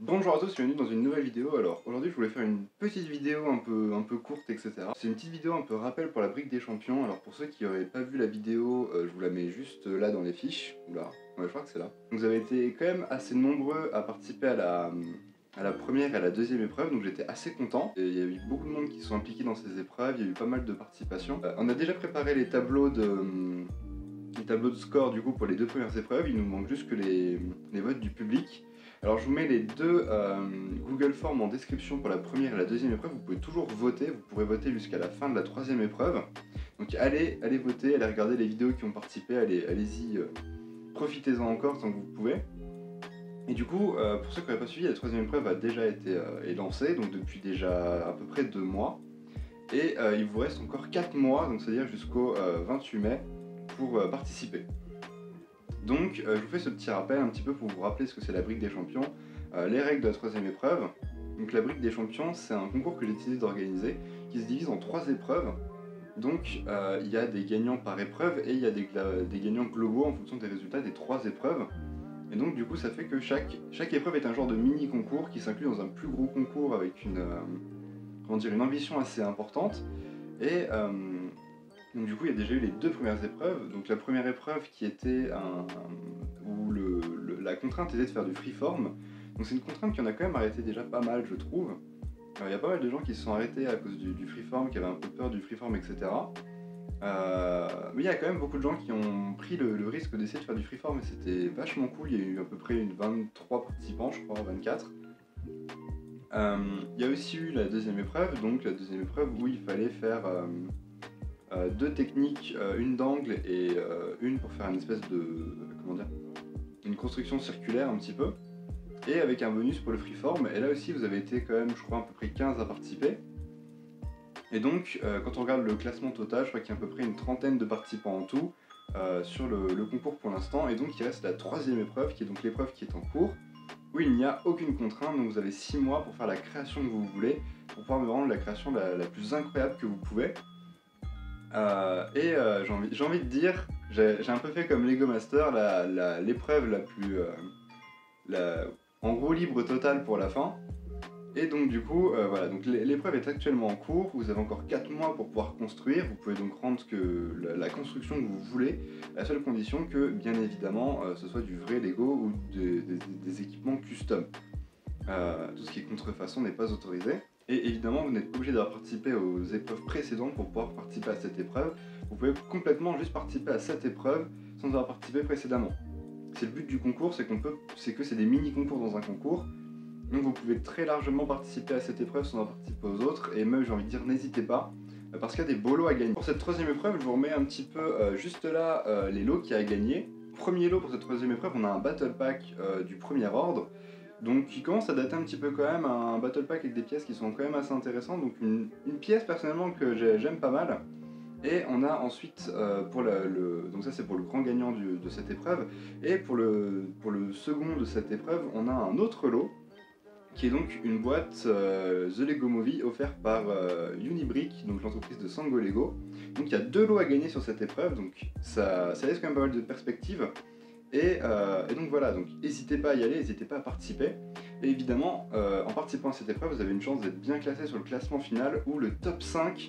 Bonjour à tous, bienvenue dans une nouvelle vidéo. Alors aujourd'hui je voulais faire une petite vidéo un peu courte, etc. C'est une petite vidéo un peu rappel pour la brique des champions. Alors pour ceux qui n'auraient pas vu la vidéo, je vous la mets juste là dans les fiches. Oula, ouais, je crois que c'est là. Donc vous avez été quand même assez nombreux à participer à la première et à la deuxième épreuve, donc j'étais assez content. Et il y a eu beaucoup de monde qui sont impliqués dans ces épreuves, il y a eu pas mal de participation. On a déjà préparé les tableaux de score du coup pour les deux premières épreuves, il nous manque juste que les votes du public. Alors je vous mets les deux Google Forms en description pour la première et la deuxième épreuve, vous pouvez toujours voter, vous pourrez voter jusqu'à la fin de la troisième épreuve. Donc allez voter, allez regarder les vidéos qui ont participé, allez-y, profitez-en encore tant que vous pouvez. Et du coup, pour ceux qui n'auraient pas suivi, la troisième épreuve a déjà été est lancée, donc depuis déjà à peu près 2 mois. Et il vous reste encore 4 mois, donc c'est-à-dire jusqu'au 28 mai, pour participer. Donc je vous fais ce petit rappel un petit peu pour vous rappeler ce que c'est la brique des champions, les règles de la troisième épreuve. Donc la brique des champions, c'est un concours que j'ai décidé d'organiser qui se divise en 3 épreuves. Donc il y a des gagnants par épreuve et il y a des gagnants globaux en fonction des résultats des 3 épreuves. Et donc du coup ça fait que chaque épreuve est un genre de mini concours qui s'inclut dans un plus gros concours avec une ambition assez importante. Et donc du coup, il y a déjà eu les 2 premières épreuves. Donc la première épreuve qui était où la contrainte était de faire du freeform. Donc c'est une contrainte qui en a quand même arrêté déjà pas mal, je trouve. Il y a pas mal de gens qui se sont arrêtés à cause du freeform, qui avaient un peu peur du freeform, etc. Mais il y a quand même beaucoup de gens qui ont pris le risque d'essayer de faire du freeform et c'était vachement cool. Il y a eu à peu près 23 participants, je crois, 24. Il y a aussi eu la deuxième épreuve, donc la deuxième épreuve où il fallait faire 2 techniques, une d'angle et une pour faire une espèce de, comment dire, une construction circulaire un petit peu, et avec un bonus pour le freeform. Et là aussi vous avez été quand même, je crois, à peu près 15 à participer. Et donc quand on regarde le classement total, je crois qu'il y a à peu près une trentaine de participants en tout sur le concours pour l'instant. Et donc il reste la troisième épreuve, qui est donc l'épreuve qui est en cours, où il n'y a aucune contrainte. Donc vous avez 6 mois pour faire la création que vous voulez, pour pouvoir me rendre la création la plus incroyable que vous pouvez. J'ai envie de dire, j'ai un peu fait comme Lego Master, l'épreuve la plus, en gros, libre total pour la fin. Et donc du coup, voilà, donc l'épreuve est actuellement en cours, vous avez encore 4 mois pour pouvoir construire, vous pouvez donc rendre la construction que vous voulez, à la seule condition que, bien évidemment, ce soit du vrai Lego ou des équipements custom. Tout ce qui est contrefaçon n'est pas autorisé. Et évidemment, vous n'êtes pas obligé d'avoir participé aux épreuves précédentes pour pouvoir participer à cette épreuve. Vous pouvez complètement juste participer à cette épreuve sans avoir participé précédemment. C'est le but du concours, c'est que c'est des mini-concours dans un concours. Donc vous pouvez très largement participer à cette épreuve sans avoir participé aux autres. Et même, j'ai envie de dire, n'hésitez pas, parce qu'il y a des beaux lots à gagner. Pour cette troisième épreuve, je vous remets un petit peu juste là les lots qu'il y a à gagner. Premier lot pour cette troisième épreuve, on a un Battle Pack du premier ordre. Donc qui commence à dater un petit peu quand même, un battle pack avec des pièces qui sont quand même assez intéressantes. Donc une pièce personnellement que j'aime pas mal. Et on a ensuite, donc ça c'est pour le grand gagnant de cette épreuve. Et pour le second de cette épreuve, on a un autre lot, qui est donc une boîte The Lego Movie offerte par Unibrick, donc l'entreprise de Sango Lego. Donc il y a 2 lots à gagner sur cette épreuve, donc ça laisse quand même pas mal de perspectives. Et donc voilà, donc n'hésitez pas à y aller, n'hésitez pas à participer. Et évidemment, en participant à cette épreuve, vous avez une chance d'être bien classé sur le classement final où le top 5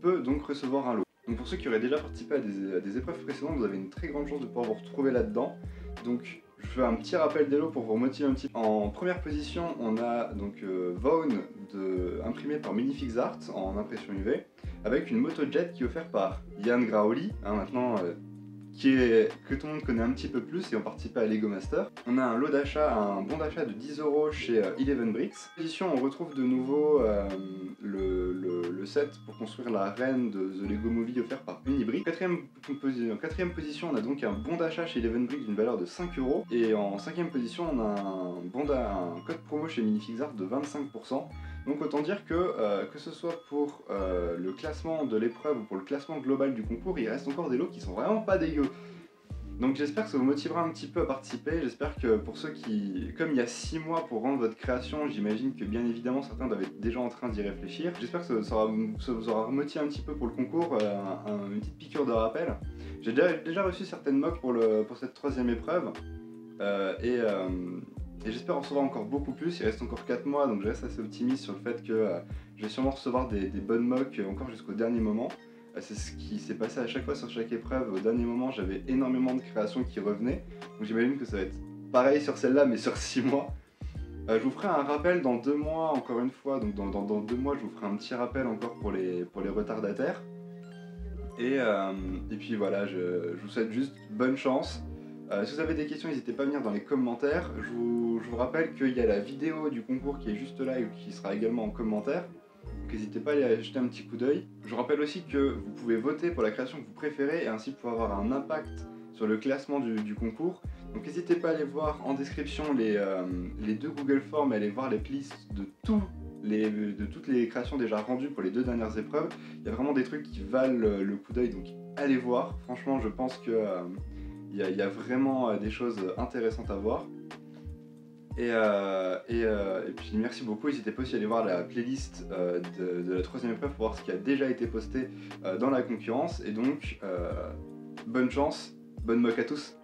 peut donc recevoir un lot. Donc pour ceux qui auraient déjà participé à des épreuves précédentes, vous avez une très grande chance de pouvoir vous retrouver là-dedans. Donc je fais un petit rappel des lots pour vous motiver un petit peu. En première position, on a donc Vaughn imprimé par Minifix Art en impression UV, avec une motojet qui est offerte par Yann Graoli, maintenant que tout le monde connaît un petit peu plus et ont participé à Lego Master. On a un lot d'achat, un bon d'achat de 10 € chez Eleven Bricks. En position, on retrouve de nouveau le set pour construire la reine de The Lego Movie offert par Unibrick. En quatrième position, on a donc un bon d'achat chez Eleven Bricks d'une valeur de 5 €. Et en cinquième position, on a un code promo chez Minifix Art de 25%. Donc autant dire que ce soit pour le classement de l'épreuve ou pour le classement global du concours, il reste encore des lots qui sont vraiment pas dégueux. Donc j'espère que ça vous motivera un petit peu à participer. J'espère que pour ceux qui... Comme il y a 6 mois pour rendre votre création, j'imagine que bien évidemment certains doivent être déjà en train d'y réfléchir. J'espère que ça vous aura remotivé un petit peu pour le concours, une petite piqûre de rappel. J'ai déjà reçu certaines mocks pour cette troisième épreuve. Et j'espère en recevoir encore beaucoup plus. Il reste encore 4 mois, donc je reste assez optimiste sur le fait que je vais sûrement recevoir des bonnes mocks encore jusqu'au dernier moment. C'est ce qui s'est passé à chaque fois sur chaque épreuve. Au dernier moment, j'avais énormément de créations qui revenaient. Donc j'imagine que ça va être pareil sur celle-là, mais sur 6 mois. Je vous ferai un rappel dans 2 mois, encore une fois. Donc dans 2 mois, je vous ferai un petit rappel encore pour les retardataires. Et puis voilà, je vous souhaite juste bonne chance. Si vous avez des questions, n'hésitez pas à venir dans les commentaires. Je vous rappelle qu'il y a la vidéo du concours qui est juste là et qui sera également en commentaire. Donc n'hésitez pas à aller jeter un petit coup d'œil. Je vous rappelle aussi que vous pouvez voter pour la création que vous préférez et ainsi pouvoir avoir un impact sur le classement du concours. Donc n'hésitez pas à aller voir en description les 2 Google Forms et aller voir les playlists de toutes les créations déjà rendues pour les 2 dernières épreuves. Il y a vraiment des trucs qui valent le coup d'œil, donc allez voir. Franchement, je pense que il y a vraiment des choses intéressantes à voir. Et puis merci beaucoup. N'hésitez pas aussi à aller voir la playlist de la 3e épreuve pour voir ce qui a déjà été posté dans la concurrence. Et donc, bonne chance, bonne mock à tous.